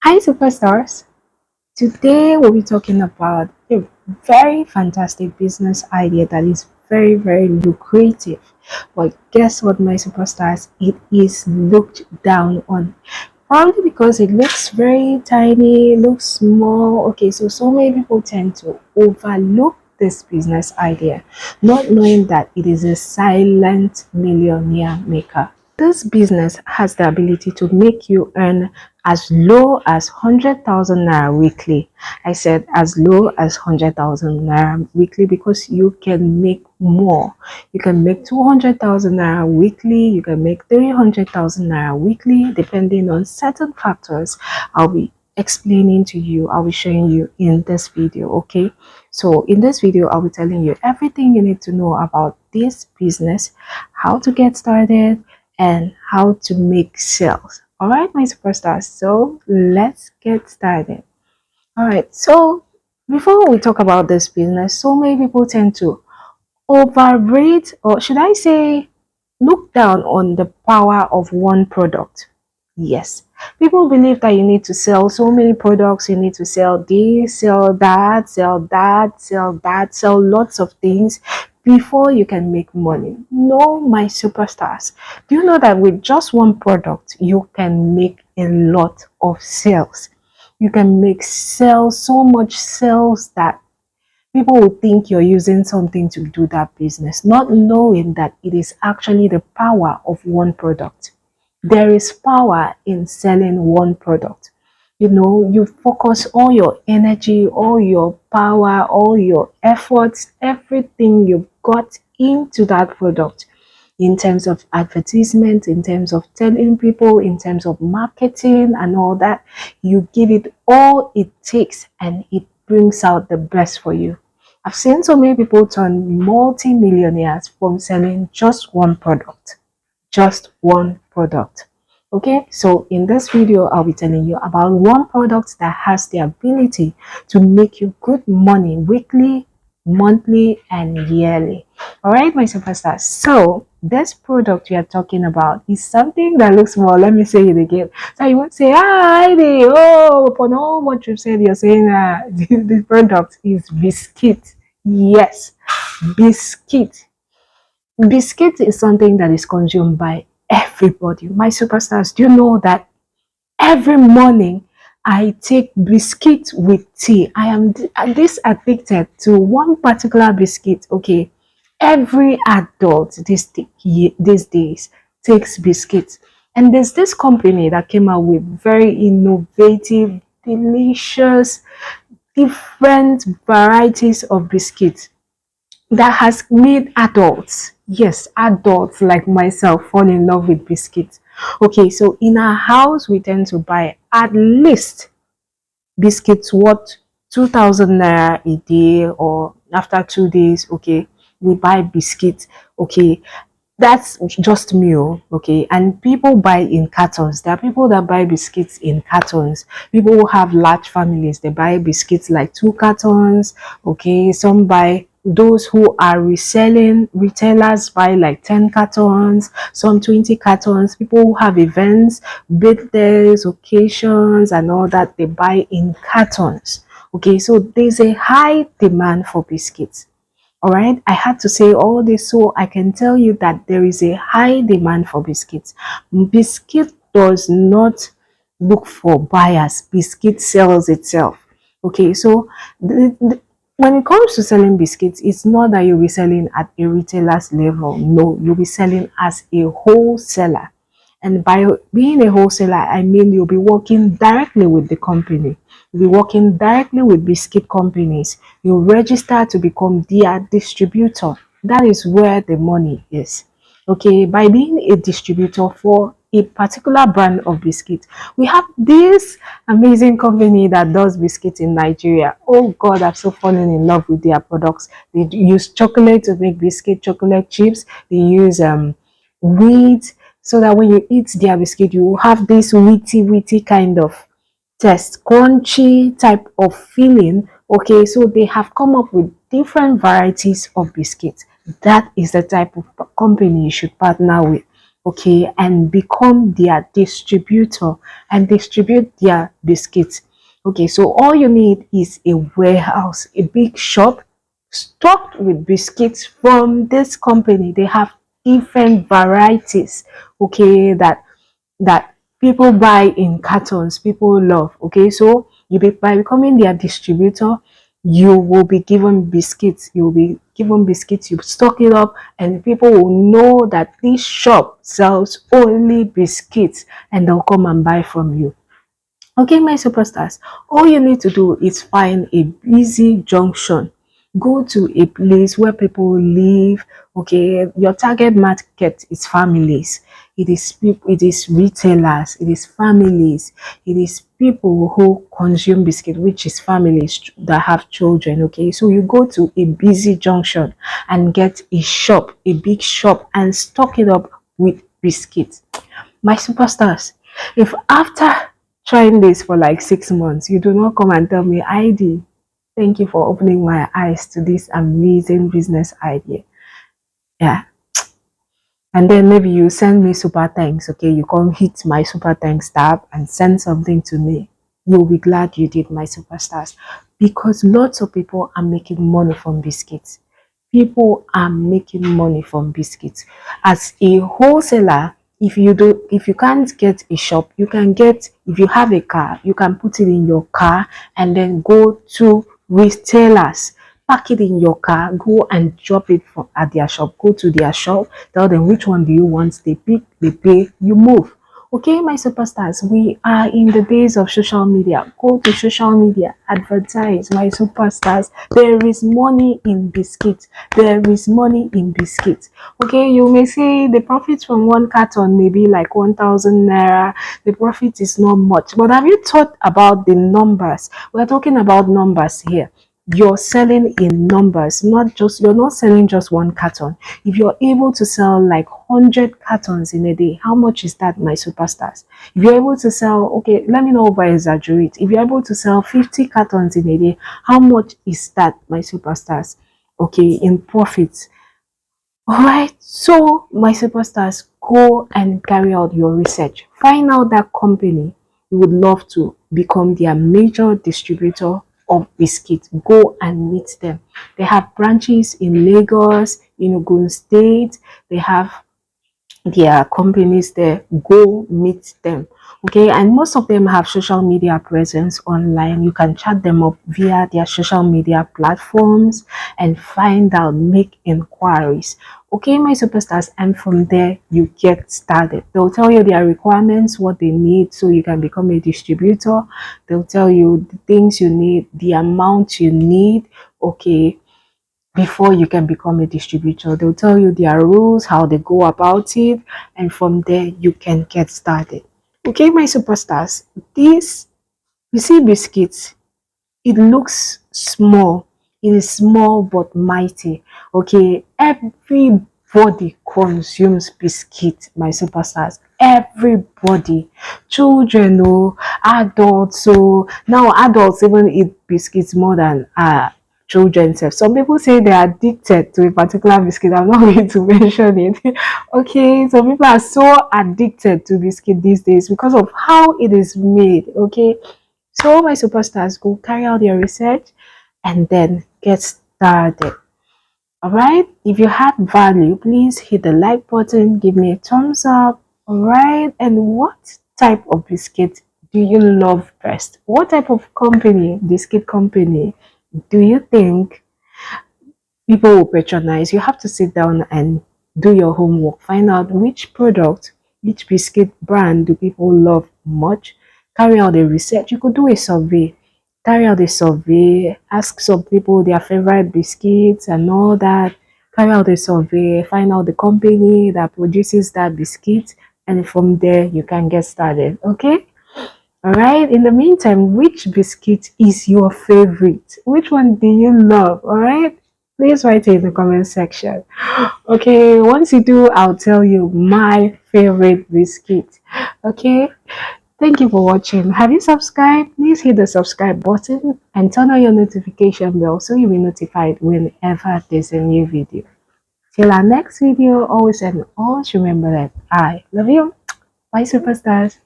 Hi, superstars. Today we'll be talking about a very fantastic business idea that is very, very lucrative. But guess what, my superstars? It is looked down on. Probably because it looks very tiny, looks small. Okay, so many people tend to overlook this business idea, not knowing that it is a silent millionaire maker. This business has the ability to make you earn as low as 100,000 naira weekly. I said as low as 100,000 naira weekly because you can make more. You can make 200,000 naira weekly, you can make 300,000 naira weekly, depending on certain factors I'll be explaining to you, I'll be showing you in this video. Okay, so in this video I'll be telling you everything you need to know about this business, how to get started, and how to make sales. All right, my superstars, so let's get started. All right, so before we talk about this business, so many people tend to overrate, or should I say look down on the power of one product. Yes, people believe that you need to sell so many products, you need to sell this, sell that, sell that, sell that, sell lots of things before you can make money. No, my superstars, do you know that with just one product you can make a lot of sales? You can make sales, so much sales that people will think you're using something to do that business, not knowing that it is actually the power of one product. There is power in selling one product. You know, you focus all your energy, all your power, all your efforts, everything you've got into that product in terms of advertisement, in terms of telling people, in terms of marketing and all that. You give it all it takes and it brings out the best for you. I've seen so many people turn multi-millionaires from selling just one product. Just one product. Okay, so in this video, I'll be telling you about one product that has the ability to make you good money weekly, monthly, and yearly. All right, my superstars. So this product we are talking about is something that looks small. Let me say it again. So you won't say, "Ah, Heidi, oh, upon all what you've said, you're saying the product is biscuit." Yes, biscuit. Biscuit is something that is consumed by everybody. My superstars, do you know that every morning I take biscuit with tea? I am this addicted to one particular biscuit. Okay, every adult these days takes biscuits, and there's this company that came out with very innovative, delicious, different varieties of biscuits that has made adults, yes, adults like myself, fall in love with biscuits. Okay, so in our house we tend to buy at least biscuits worth 2,000 naira a day, or after 2 days. Okay, we buy biscuits. Okay, that's just me. Okay, and people buy in cartons. There are people that buy biscuits in cartons. People who have large families, they buy biscuits like 2 cartons. Okay, some buy, those who are reselling, retailers buy like 10 cartons, some 20 cartons. People who have events, birthdays, occasions and all that, they buy in cartons. Okay, so there's a high demand for biscuits. All right, I had to say all this so I can tell you that there is a high demand for biscuits. Biscuit does not look for buyers, biscuit sells itself. Okay, so when it comes to selling biscuits, it's not that you'll be selling at a retailer's level. No, you'll be selling as a wholesaler. And by being a wholesaler, I mean you'll be working directly with the company. You'll be working directly with biscuit companies. You register to become their distributor. That is where the money is. Okay, by being a distributor for a particular brand of biscuit, we have this amazing company that does biscuits in Nigeria. Oh God, I've so fallen in love with their products. They use chocolate to make biscuit, chocolate chips. They use wheat, so that when you eat their biscuit, you have this wheaty kind of taste, crunchy type of feeling. Okay, so they have come up with different varieties of biscuits. That is the type of company you should partner with. okay, and become their distributor and distribute their biscuits. Okay, so all you need is a warehouse, a big shop stocked with biscuits from this company. They have different varieties, okay, that people buy in cartons, people love. Okay, so by becoming their distributor, you will be given biscuits. You will be given biscuits. You stock it up, and people will know that this shop sells only biscuits, and they'll come and buy from you. Okay, my superstars, all you need to do is find a busy junction. Go to a place where people live. Okay, your target market is families. It is people, it is retailers, it is families, it is people who consume biscuit, which is families that have children. Okay, so you go to a busy junction and get a shop, a big shop, and stock it up with biscuits. My superstars, if after trying this for like 6 months, you do not come and tell me, ID, thank you for opening my eyes to this amazing business idea. Yeah. And then maybe you send me super thanks, okay? You come hit my super thanks tab and send something to me. You'll be glad you did, my superstars. Because lots of people are making money from biscuits. People are making money from biscuits. As a wholesaler, if you can't get a shop, you can get, if you have a car, you can put it in your car and then go to retailers, pack it in your car, go and drop it at their shop. Go to their shop, tell them which one do you want, they pick, they pay, you move. Okay, my superstars, we are in the days of social media. Go to social media, advertise, my superstars. There is money in biscuits. There is money in biscuits. Okay, you may say the profit from one carton may be like 1,000 naira. The profit is not much, but have you thought about the numbers? We're talking about numbers here. You're selling in numbers, not just, you're not selling just one carton. If you're able to sell like 100 cartons in a day, how much is that, my superstars? If you're able to sell, okay, let me not over exaggerate, if you're able to sell 50 cartons in a day, how much is that, my superstars? Okay, in profits. All right, so my superstars, go and carry out your research. Find out that company you would love to become their major distributor of biscuits. Go and meet them. They have branches in Lagos, in Ogun State. They have their companies there. Go meet them. Okay, and most of them have social media presence online. You can chat them up via their social media platforms and find out, make inquiries. Okay, my superstars, and from there you get started. They'll tell you their requirements, what they need, so you can become a distributor. They'll tell you the things you need, the amount you need. Okay, before you can become a distributor, they'll tell you their rules, how they go about it, and from there you can get started. Okay, my superstars, this, you see biscuits, it looks small, it is small but mighty. Okay, everybody consumes biscuit, my superstars. Everybody, children, oh, adults. So now adults even eat biscuits more than children self. Some people say they are addicted to a particular biscuit. I'm not going to mention it. Okay, some people are so addicted to biscuit these days because of how it is made. Okay, so my superstars, go carry out your research and then get started. All right, if you had value, please hit the like button, give me a thumbs up. All right, and what type of biscuit do you love best? What type of company, biscuit company, do you think people will patronize? You have to sit down and do your homework, find out which product, which biscuit brand do people love much. Carry out a research. You could do a survey, carry out a survey, ask some people their favorite biscuits and all that. Carry out a survey, find out the company that produces that biscuit, and from there you can get started. Okay, all right, in the meantime, which biscuit is your favorite? Which one do you love? All right, please write it in the comment section. Okay, once you do, I'll tell you my favorite biscuit. Okay, thank you for watching. Have you subscribed? Please hit the subscribe button and turn on your notification bell so you'll be notified whenever there's a new video. Till our next video, always and always remember that I love you. Bye, superstars.